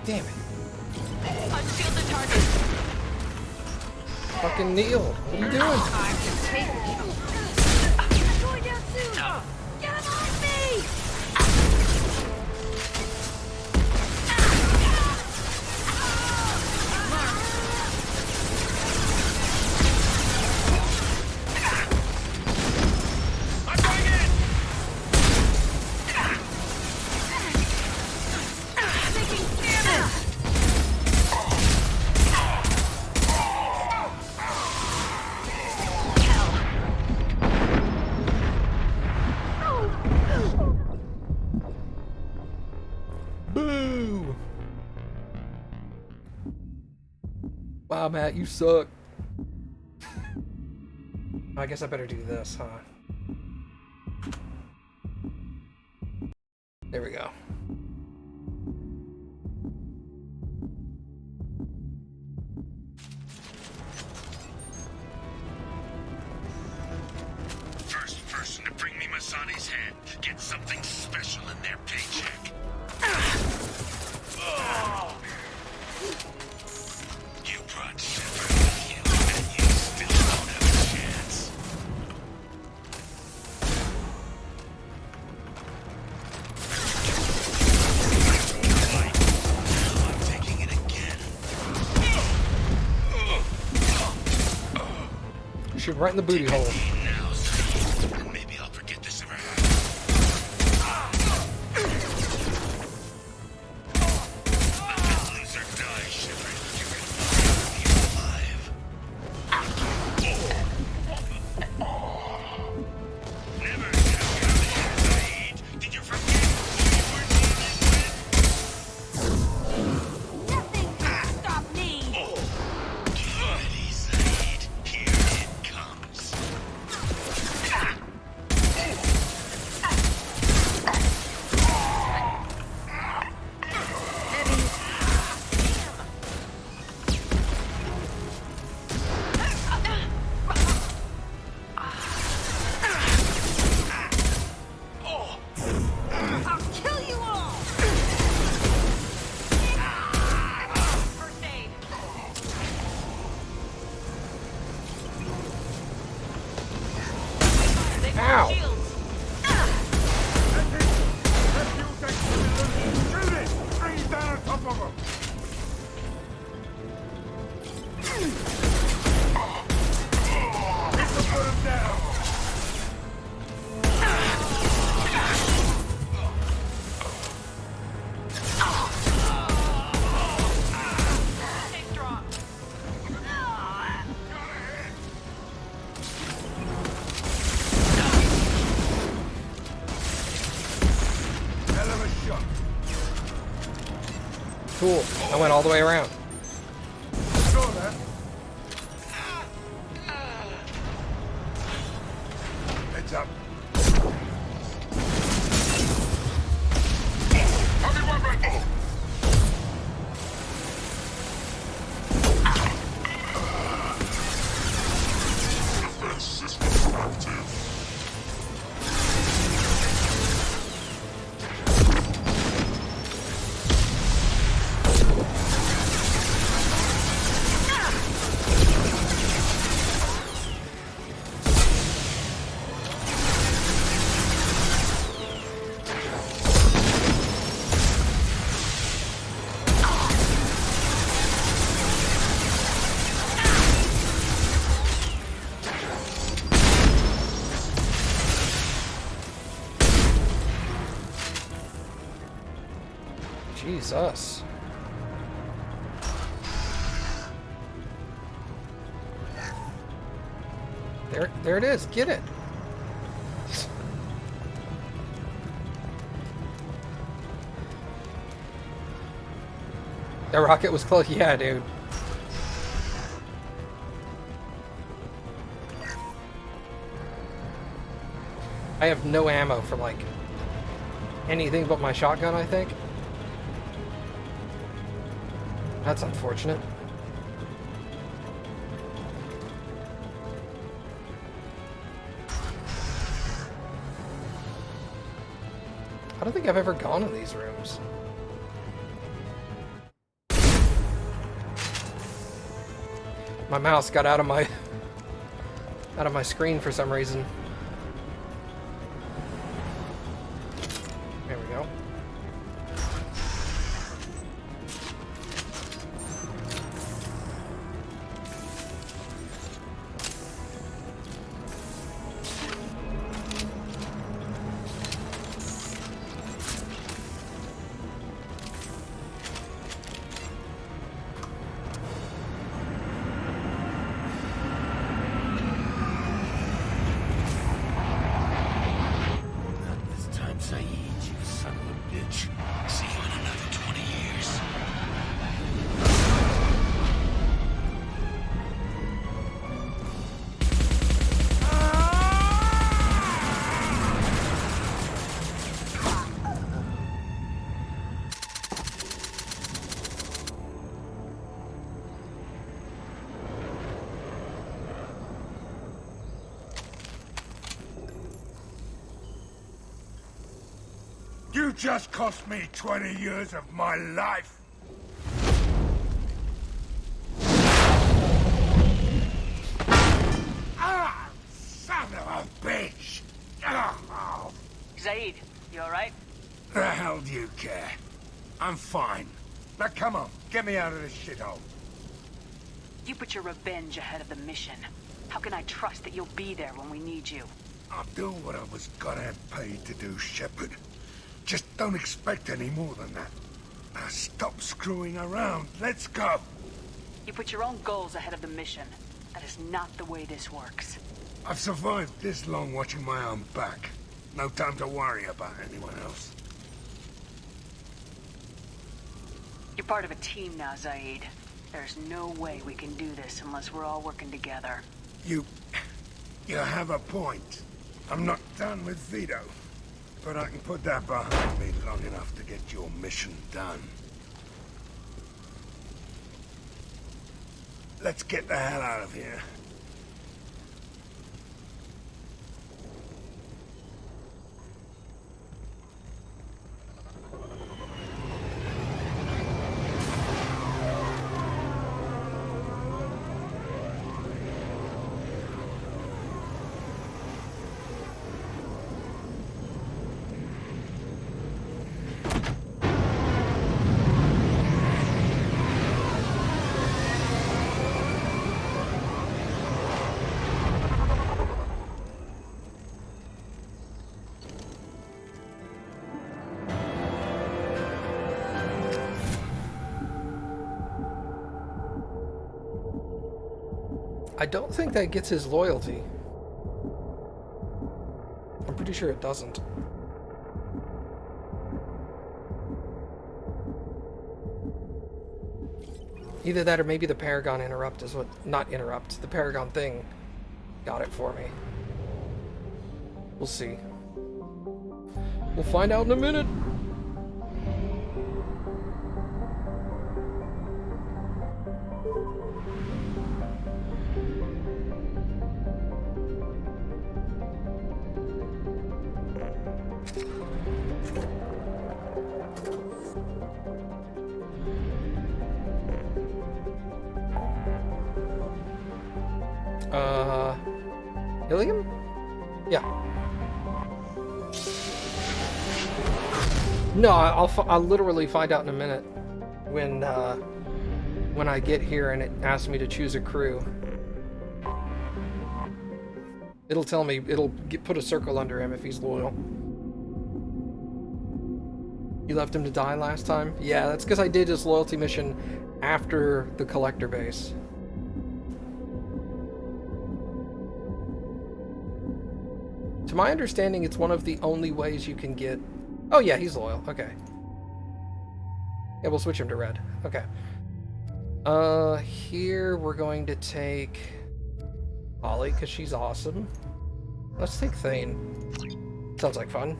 Damn it. Unshield the target. Fucking Neil. What are you doing? Time to take you. I'm going down soon. Get him off me! I'm going in! Taking damage! Boo! Wow, Matt, you suck. I guess I better do this, huh? There we go. First person to bring me Masani's head gets something special in their paycheck. You brought Shepard with you, and you still don't have a chance. I'm taking it again. Shoot right in the booty hole. Now, Zaid, maybe I'll forget this ever happened. Let the loser die, Shepard. You're gonna be alive. Never get out of here, Zaid. Did you forget who you were dealing with? Nothing can stop me! Get ready, Zaid. Here it comes. I'll kill you all! First aid. Ow! Shoot it! Bring it down on top of him! This will put him down! Take drop. Hell of a shot. Cool. I went all the way around. Saw that. Heads up. Heavy weapon! Defense system active. Jesus. There it is. Get it. That rocket was close. Yeah, dude. I have no ammo for, like, anything but my shotgun, I think. That's unfortunate. I don't think I've ever gone in these rooms. My mouse got out of my screen for some reason. There we go. You just cost me 20 years of my life. Ah, son of a bitch! Oh. Zaid, you alright? The hell do you care? I'm fine. Now come on, get me out of this shithole. You put your revenge ahead of the mission. How can I trust that you'll be there when we need you? I'll do what I was goddamn paid to do, Shepard. Just don't expect any more than that. Now stop screwing around. Let's go. You put your own goals ahead of the mission. That is not the way this works. I've survived this long watching my own back. No time to worry about anyone else. You're part of a team now, Zaid. There's no way we can do this unless we're all working together. You have a point. I'm not done with Vito. But I can put that behind me long enough to get your mission done. Let's get the hell out of here. I don't think that gets his loyalty. I'm pretty sure it doesn't. Either that or maybe the Paragon interrupt is what... Not interrupt. The Paragon thing got it for me. We'll see. We'll find out in a minute. Ilium? Yeah. No, I'll literally find out in a minute when I get here and it asks me to choose a crew. It'll tell me, put a circle under him if he's loyal. You left him to die last time? Yeah, that's because I did his loyalty mission after the collector base. To my understanding, it's one of the only ways you can get... Oh yeah, he's loyal. Okay. Yeah, we'll switch him to red. Okay. Here we're going to take Holly, because she's awesome. Let's take Thane. Sounds like fun.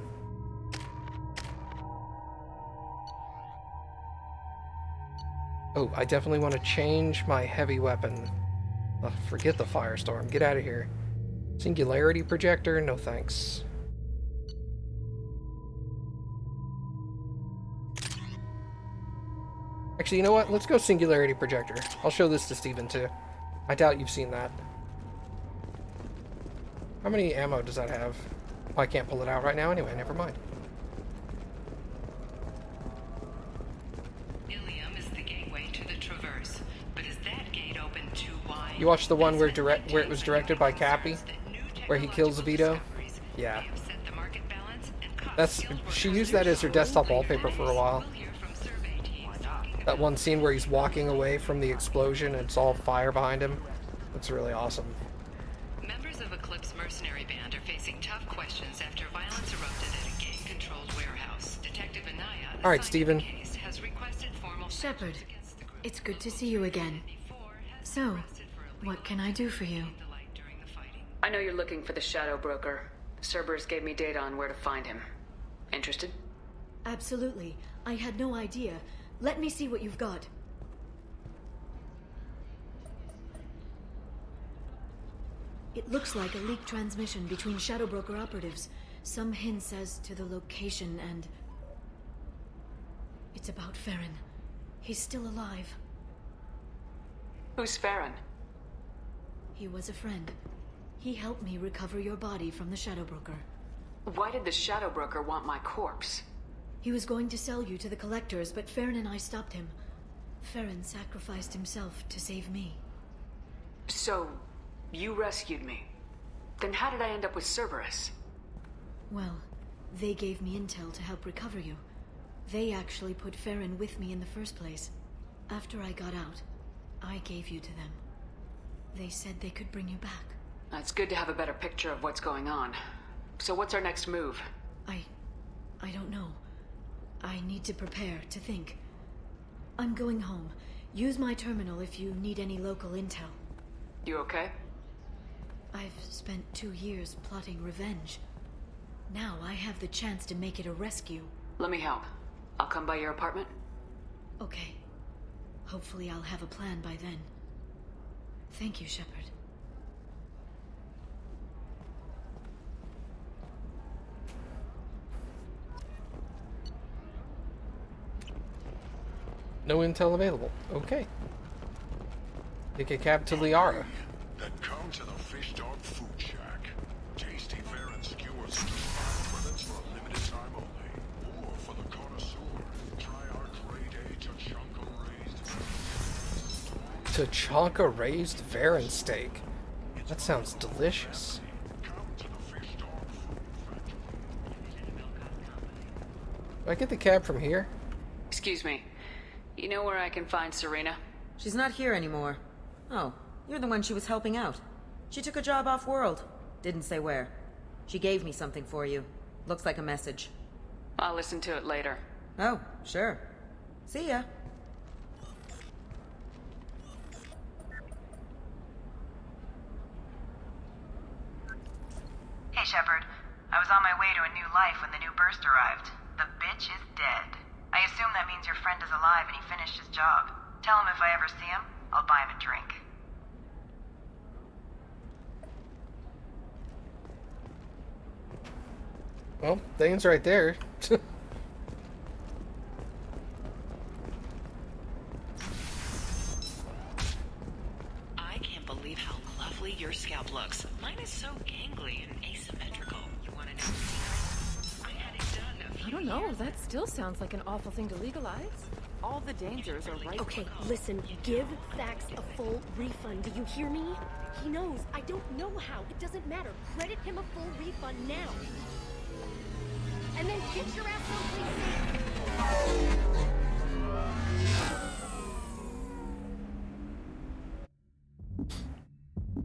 Oh, I definitely want to change my heavy weapon. Oh, forget the Firestorm. Get out of here. Singularity projector? No thanks. Actually, you know what? Let's go Singularity Projector. I'll show this to Steven too. I doubt you've seen that. How many ammo does that have? Oh, I can't pull it out right now anyway, never mind. Ilium is the gateway to the Traverse, but is that gate open too wide? You watched the one where it was directed by Cappy? Where he kills Vito? Yeah. She used that as her desktop wallpaper for a while. That one scene where he's walking away from the explosion and it's all fire behind him. That's really awesome. Members of Eclipse mercenary band are facing tough questions after violence erupted at a gang-controlled warehouse. Detective Anaya, All right, Steven. has requested formal Shepard, it's good to see you again. So, what can I do for you? I know you're looking for the Shadow Broker. Cerberus gave me data on where to find him. Interested? Absolutely. I had no idea. Let me see what you've got. It looks like a leaked transmission between Shadow Broker operatives. Some hints as to the location and... It's about Farron. He's still alive. Who's Farron? He was a friend. He helped me recover your body from the Shadow Broker. Why did the Shadow Broker want my corpse? He was going to sell you to the collectors, but Farron and I stopped him. Farron sacrificed himself to save me. So, you rescued me. Then how did I end up with Cerberus? Well, they gave me intel to help recover you. They actually put Farron with me in the first place. After I got out, I gave you to them. They said they could bring you back. It's good to have a better picture of what's going on. So what's our next move? I don't know. I need to prepare, to think. I'm going home. Use my terminal if you need any local intel. You okay? I've spent 2 years plotting revenge. Now I have the chance to make it a rescue. Let me help. I'll come by your apartment. Okay. Hopefully I'll have a plan by then. Thank you, Shepard. No intel available. Okay. Take a cab to Liara. Then come to the Fish Dog Food Shack. Tasty fare and skewers presents for a limited time only. Or for the connoisseur, try our grade A Tachanka raised Varan steak. That sounds delicious. Do I get the cab from here? Excuse me. You know where I can find Serena? She's not here anymore. Oh, you're the one she was helping out. She took a job off-world. Didn't say where. She gave me something for you. Looks like a message. I'll listen to it later. Oh, sure. See ya. Hey, Shepard. I was on my way to a new life when the new burst arrived. The bitch is dead. I assume that means your friend is alive and he finished his job. Tell him if I ever see him, I'll buy him a drink. Well, Thane's right there. I can't believe how lovely your scalp looks. Mine is so gangly and asymmetrical. You want to know? I had it done. I don't know. That still sounds like an awful thing to legalize. All the dangers are right. Okay, listen. Give Thax a full refund. Do you hear me? He knows. I don't know how. It doesn't matter. Credit him a full refund now. And then get your ass someplace safe.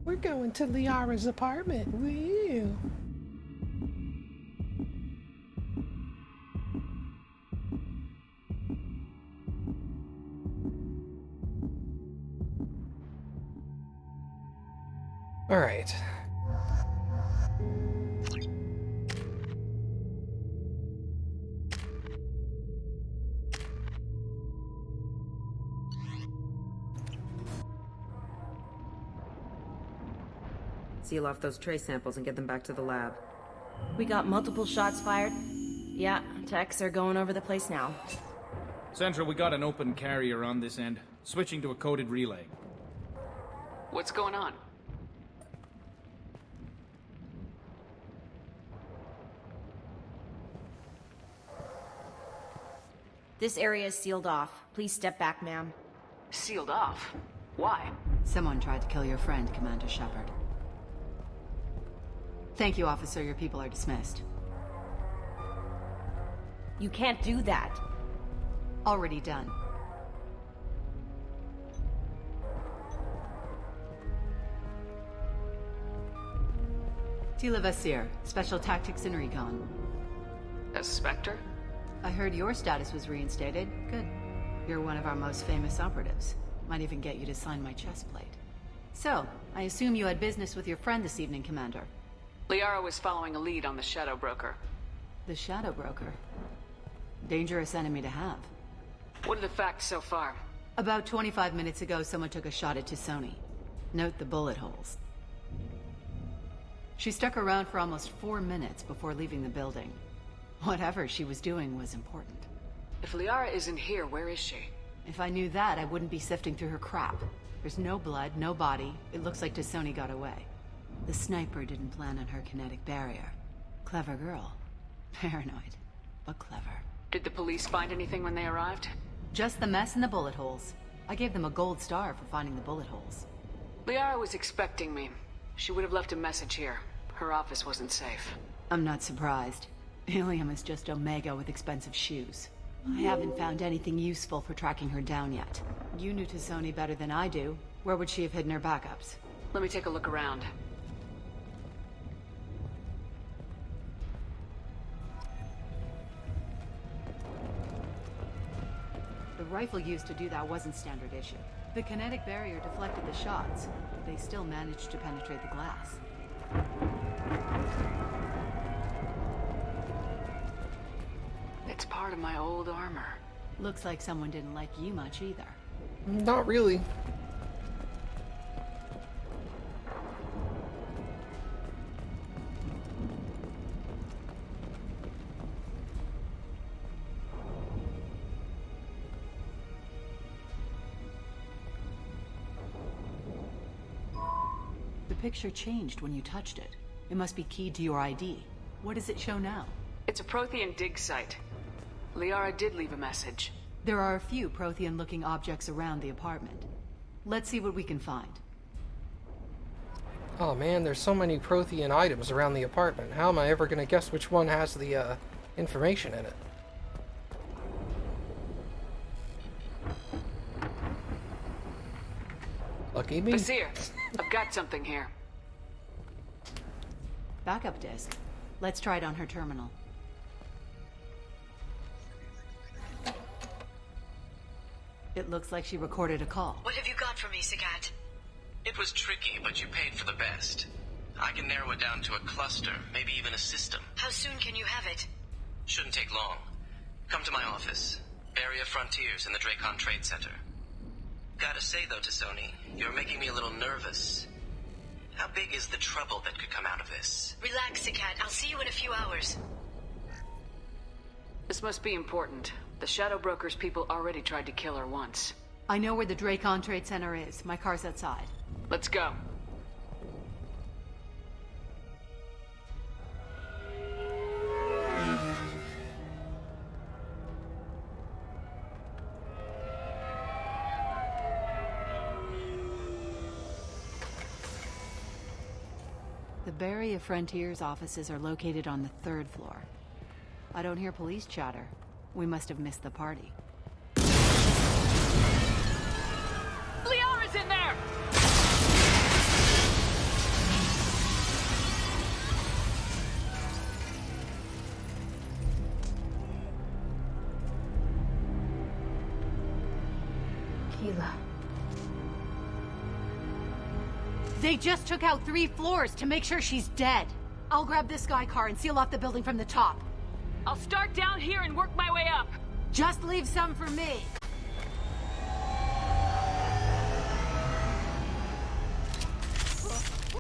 We're going to Liara's apartment. Woo! All right. Seal off those trace samples and get them back to the lab. We got multiple shots fired. Yeah, techs are going over the place now. Central, we got an open carrier on this end. Switching to a coded relay. What's going on? This area is sealed off. Please step back, ma'am. Sealed off? Why? Someone tried to kill your friend, Commander Shepard. Thank you, officer. Your people are dismissed. You can't do that. Already done. Tila Vasir, Special Tactics and Recon. A Spectre? I heard your status was reinstated. Good. You're one of our most famous operatives. Might even get you to sign my chest plate. So, I assume you had business with your friend this evening, Commander. Liara was following a lead on the Shadow Broker. The Shadow Broker? Dangerous enemy to have. What are the facts so far? About 25 minutes ago, someone took a shot at T'Soni. Note the bullet holes. She stuck around for almost 4 minutes before leaving the building. Whatever she was doing was important. If Liara isn't here, where is she? If I knew that, I wouldn't be sifting through her crap. There's no blood, no body. It looks like T'Soni got away. The sniper didn't plan on her kinetic barrier. Clever girl. Paranoid, but clever. Did the police find anything when they arrived? Just the mess and the bullet holes. I gave them a gold star for finding the bullet holes. Liara was expecting me. She would have left a message here. Her office wasn't safe. I'm not surprised. Ilium is just Omega with expensive shoes. I haven't found anything useful for tracking her down yet. You knew T'Soni better than I do. Where would she have hidden her backups? Let me take a look around. The rifle used to do that wasn't standard issue. The kinetic barrier deflected the shots, but they still managed to penetrate the glass. It's part of my old armor. Looks like someone didn't like you much either. Not really. The picture changed when you touched it. It must be keyed to your ID. What does it show now? It's a Prothean dig site. Liara did leave a message. There are a few Prothean-looking objects around the apartment. Let's see what we can find. Oh man, there's so many Prothean items around the apartment. How am I ever gonna guess which one has the information in it? Lucky me. Vasir, I've got something here. Backup disk. Let's try it on her terminal. It looks like she recorded a call. What have you got for me, Sagat? It was tricky, but you paid for the best. I can narrow it down to a cluster, maybe even a system. How soon can you have it? Shouldn't take long. Come to my office. Area Frontiers in the Dracon Trade Center. Gotta say though, T'Soni, you're making me a little nervous. How big is the trouble that could come out of this? Relax, Sagat. I'll see you in a few hours. This must be important. The Shadow Broker's people already tried to kill her once. I know where the Dracon Trade Center is. My car's outside. Let's go. The Barrier Frontiers offices are located on the 3rd floor. I don't hear police chatter. We must have missed the party. Liara's in there! Keela. They just took out 3 floors to make sure she's dead. I'll grab this guy car and seal off the building from the top. I'll start down here and work my way up. Just leave some for me.